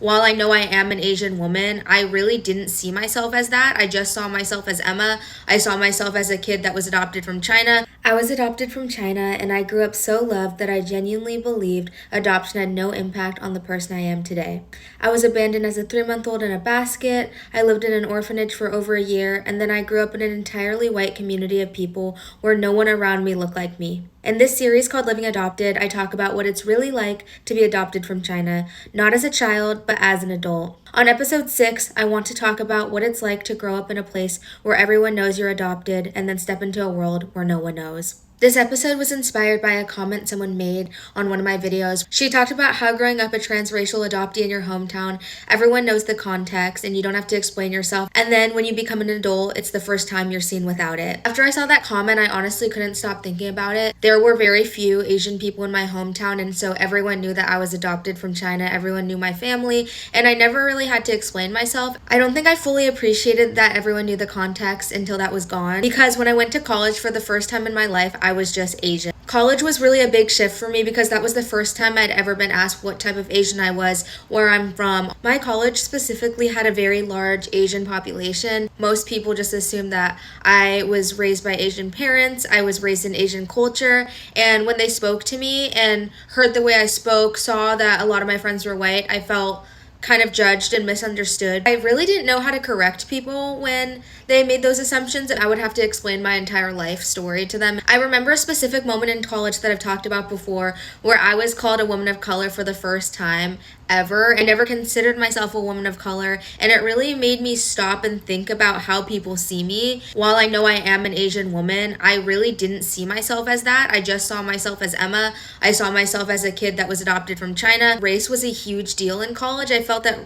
While I know I am an Asian woman, I really didn't see myself as that. I just saw myself as Emma. I saw myself as a kid that was adopted from China. I was adopted from China, and I grew up so loved that I genuinely believed adoption had no impact on the person I am today. I was abandoned as a 3-month-old in a basket. I lived in an orphanage for over a year, and then I grew up in an entirely white community of people where no one around me looked like me. In this series called Living Adopted, I talk about what it's really like to be adopted from China, not as a child, but as an adult. On episode 6, I want to talk about what it's like to grow up in a place where everyone knows you're adopted and then step into a world where no one knows. This episode was inspired by a comment someone made on one of my videos. She talked about how growing up a transracial adoptee in your hometown, everyone knows the context and you don't have to explain yourself. And then when you become an adult, it's the first time you're seen without it. After I saw that comment, I honestly couldn't stop thinking about it. There were very few Asian people in my hometown, and so everyone knew that I was adopted from China. Everyone knew my family, and I never really had to explain myself. I don't think I fully appreciated that everyone knew the context until that was gone, because when I went to college for the first time in my life, I was just Asian. College was really a big shift for me because that was the first time I'd ever been asked what type of Asian I was, where I'm from. My college specifically had a very large Asian population. Most people just assumed that I was raised by Asian parents, I was raised in Asian culture, and when they spoke to me and heard the way I spoke, saw that a lot of my friends were white, I felt kind of judged and misunderstood. I really didn't know how to correct people when they made those assumptions, and I would have to explain my entire life story to them. I remember a specific moment in college that I've talked about before where I was called a woman of color for the first time ever. I never considered myself a woman of color, and it really made me stop and think about how people see me. While I know I am an Asian woman, I really didn't see myself as that. I just saw myself as Emma. I saw myself as a kid that was adopted from China. Race was a huge deal in college. I felt that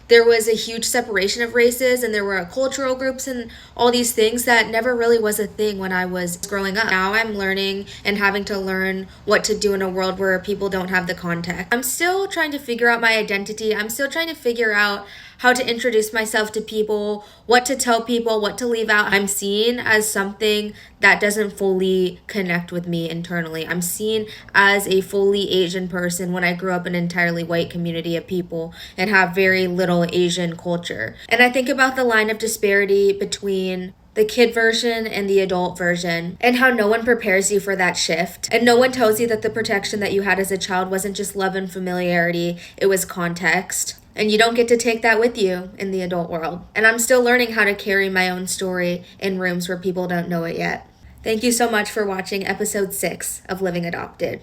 there was a huge separation of races, and there were cultural groups and all these things that never really was a thing when I was growing up. Now I'm learning and having to learn what to do in a world where people don't have the context. I'm still trying to figure out my identity. I'm still trying to figure out how to introduce myself to people, what to tell people, what to leave out. I'm seen as something that doesn't fully connect with me internally. I'm seen as a fully Asian person when I grew up in an entirely white community of people and have very little Asian culture. And I think about the line of disparity between the kid version and the adult version, and how no one prepares you for that shift. And no one tells you that the protection that you had as a child wasn't just love and familiarity, it was context. And you don't get to take that with you in the adult world. And I'm still learning how to carry my own story in rooms where people don't know it yet. Thank you so much for watching episode 6 of Living Adopted.